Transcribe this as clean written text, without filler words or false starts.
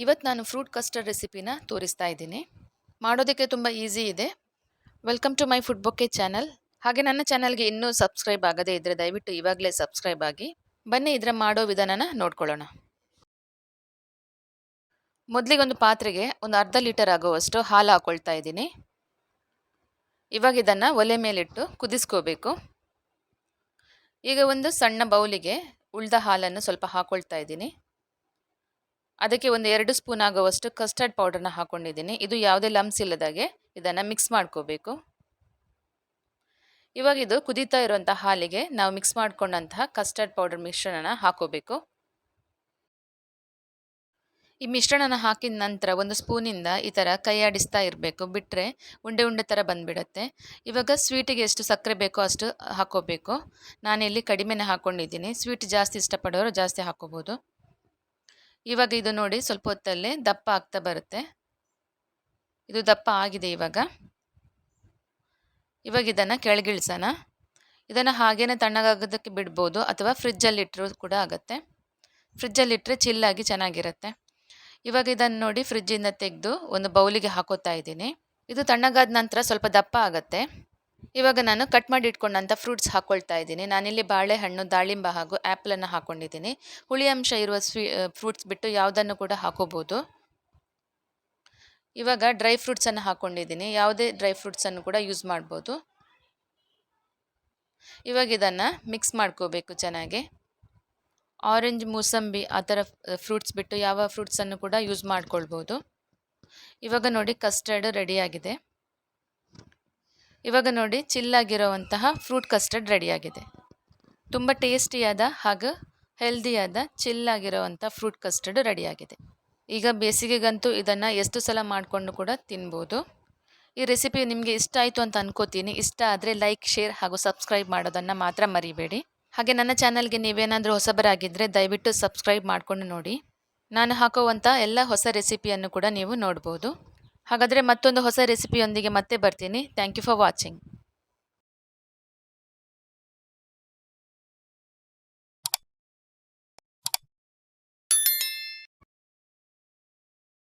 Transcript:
ಇವತ್ತು ನಾನು fruit custard ರೆಸಿಪಿನ ತೋರಿಸ್ತಾ ಇದ್ದೀನಿ. ಮಾಡೋದಕ್ಕೆ ತುಂಬ ಈಸಿ ಇದೆ. Welcome to my food bouquet channel. ಹಾಗೆ ನನ್ನ ಚಾನಲ್ಗೆ ಇನ್ನೂ ಸಬ್ಸ್ಕ್ರೈಬ್ ಆಗದೇ ಇದ್ದರೆ ದಯವಿಟ್ಟು ಇವಾಗಲೇ ಸಬ್ಸ್ಕ್ರೈಬ್ ಆಗಿ. ಬನ್ನಿ ಇದರ ಮಾಡೋ ವಿಧಾನನ ನೋಡ್ಕೊಳ್ಳೋಣ. ಮೊದಲಿಗೆ ಒಂದು ಪಾತ್ರೆಗೆ ಒಂದು ಅರ್ಧ ಲೀಟರ್ ಆಗುವಷ್ಟು ಹಾಲು ಹಾಕ್ಕೊಳ್ತಾ ಇದ್ದೀನಿ. ಇವಾಗ ಇದನ್ನು ಒಲೆ ಮೇಲಿಟ್ಟು ಕುದಿಸ್ಕೋಬೇಕು. ಈಗ ಒಂದು ಸಣ್ಣ ಬೌಲಿಗೆ ಉಳಿದ ಹಾಲನ್ನು ಸ್ವಲ್ಪ ಹಾಕ್ಕೊಳ್ತಾ ಇದ್ದೀನಿ. ಅದಕ್ಕೆ ಒಂದು 2 ಸ್ಪೂನ್ ಆಗುವಷ್ಟು ಕಸ್ಟರ್ಡ್ ಪೌಡರ್ನ ಹಾಕ್ಕೊಂಡಿದ್ದೀನಿ. ಇದು ಯಾವುದೇ ಲಮ್ಸ್ ಇಲ್ಲದಾಗೆ ಇದನ್ನು ಮಿಕ್ಸ್ ಮಾಡ್ಕೋಬೇಕು. ಇವಾಗ ಇದು ಕುದೀತಾ ಇರುವಂಥ ಹಾಲಿಗೆ ನಾವು ಮಿಕ್ಸ್ ಮಾಡ್ಕೊಂಡಂತಹ ಕಸ್ಟರ್ಡ್ ಪೌಡರ್ ಮಿಶ್ರಣನ ಹಾಕೋಬೇಕು. ಈ ಮಿಶ್ರಣನ ಹಾಕಿದ ನಂತರ ಒಂದು ಸ್ಪೂನಿಂದ ಈ ಥರ ಕೈ ಆಡಿಸ್ತಾ ಇರಬೇಕು. ಬಿಟ್ಟರೆ ಉಂಡೆ ಉಂಡೆ ಥರ ಬಂದುಬಿಡುತ್ತೆ. ಇವಾಗ ಸ್ವೀಟಿಗೆ ಎಷ್ಟು ಸಕ್ಕರೆ ಬೇಕೋ ಅಷ್ಟು ಹಾಕೋಬೇಕು. ನಾನಿಲ್ಲಿ ಕಡಿಮೆನೇ ಹಾಕ್ಕೊಂಡಿದ್ದೀನಿ. ಸ್ವೀಟ್ ಜಾಸ್ತಿ ಇಷ್ಟಪಡೋರು ಜಾಸ್ತಿ ಹಾಕೋಬೋದು. ಇವಾಗ ಇದು ನೋಡಿ ಸ್ವಲ್ಪ ಹೊತ್ತಲ್ಲೇ ದಪ್ಪ ಆಗ್ತಾ ಬರುತ್ತೆ. ಇದು ದಪ್ಪ ಆಗಿದೆ. ಇವಾಗ ಇದನ್ನು ಕೆಳಗಿಳಿಸೋಣ. ಇದನ್ನು ಹಾಗೇನೆ ತಣ್ಣಗಾಗೋದಕ್ಕೆ ಬಿಡ್ಬೋದು ಅಥವಾ ಫ್ರಿಜ್ಜಲ್ಲಿಟ್ಟರೂ ಕೂಡ ಆಗುತ್ತೆ. ಫ್ರಿಜ್ಜಲ್ಲಿಟ್ಟರೆ ಚಿಲ್ಲಾಗಿ ಚೆನ್ನಾಗಿರುತ್ತೆ. ಇವಾಗ ಇದನ್ನು ನೋಡಿ ಫ್ರಿಜ್ಜಿಂದ ತೆಗೆದು ಒಂದು ಬೌಲಿಗೆ ಹಾಕೋತಾ ಇದ್ದೀನಿ. ಇದು ತಣ್ಣಗಾದ ನಂತರ ಸ್ವಲ್ಪ ದಪ್ಪ ಆಗುತ್ತೆ. ಇವಾಗ ನಾನು ಕಟ್ ಮಾಡಿ ಇಟ್ಕೊಂಡಂಥ ಫ್ರೂಟ್ಸ್ ಹಾಕ್ಕೊಳ್ತಾ ಇದ್ದೀನಿ. ನಾನಿಲ್ಲಿ ಬಾಳೆಹಣ್ಣು, ದಾಳಿಂಬೆ ಹಾಗೂ ಆ್ಯಪಲನ್ನು ಹಾಕ್ಕೊಂಡಿದ್ದೀನಿ. ಹುಳಿ ಅಂಶ ಇರುವ ಫ್ರೂಟ್ಸ್ ಬಿಟ್ಟು ಯಾವುದನ್ನು ಕೂಡ ಹಾಕೋಬೋದು. ಇವಾಗ ಡ್ರೈ ಫ್ರೂಟ್ಸನ್ನು ಹಾಕ್ಕೊಂಡಿದ್ದೀನಿ. ಯಾವುದೇ ಡ್ರೈ ಫ್ರೂಟ್ಸನ್ನು ಕೂಡ ಯೂಸ್ ಮಾಡ್ಬೋದು. ಇವಾಗ ಇದನ್ನು ಮಿಕ್ಸ್ ಮಾಡ್ಕೋಬೇಕು ಚೆನ್ನಾಗಿ. ಆರೆಂಜ್, ಮೂಸಂಬಿ ಆ ಥರ ಫ್ರೂಟ್ಸ್ ಬಿಟ್ಟು ಯಾವ ಫ್ರೂಟ್ಸನ್ನು ಕೂಡ ಯೂಸ್ ಮಾಡ್ಕೊಳ್ಬೋದು. ಇವಾಗ ನೋಡಿ ಕಸ್ಟರ್ಡ್ ರೆಡಿಯಾಗಿದೆ. ಇವಾಗ ನೋಡಿ ಚಿಲ್ಲಾಗಿರೋವಂತಹ ಫ್ರೂಟ್ ಕಸ್ಟರ್ಡ್ ರೆಡಿಯಾಗಿದೆ. ತುಂಬ ಟೇಸ್ಟಿಯಾದ ಹಾಗೂ ಹೆಲ್ದಿಯಾದ ಚಿಲ್ಲಾಗಿರೋವಂಥ ಫ್ರೂಟ್ ಕಸ್ಟರ್ಡ್ ರೆಡಿಯಾಗಿದೆ. ಈಗ ಬೇಸಿಗೆಗಂತೂ ಇದನ್ನು ಎಷ್ಟು ಸಲ ಮಾಡಿಕೊಂಡು ಕೂಡ ತಿನ್ಬೋದು. ಈ ರೆಸಿಪಿ ನಿಮಗೆ ಇಷ್ಟ ಆಯಿತು ಅಂತ ಅನ್ಕೋತೀನಿ. ಇಷ್ಟ ಆದರೆ ಲೈಕ್, ಶೇರ್ ಹಾಗೂ ಸಬ್ಸ್ಕ್ರೈಬ್ ಮಾಡೋದನ್ನು ಮಾತ್ರ ಮರಿಬೇಡಿ. ಹಾಗೆ ನನ್ನ ಚಾನಲ್ಗೆ ನೀವೇನಾದರೂ ಹೊಸಬರಾಗಿದ್ದರೆ ದಯವಿಟ್ಟು ಸಬ್ಸ್ಕ್ರೈಬ್ ಮಾಡಿಕೊಂಡು ನೋಡಿ. ನಾನು ಹಾಕುವಂಥ ಎಲ್ಲ ಹೊಸ ರೆಸಿಪಿಯನ್ನು ಕೂಡ ನೀವು ನೋಡ್ಬೋದು. ಹಾಗಾದರೆ ಮತ್ತೊಂದು ಹೊಸ ರೆಸಿಪಿಯೊಂದಿಗೆ ಮತ್ತೆ ಬರ್ತೀನಿ. Thank you for watching.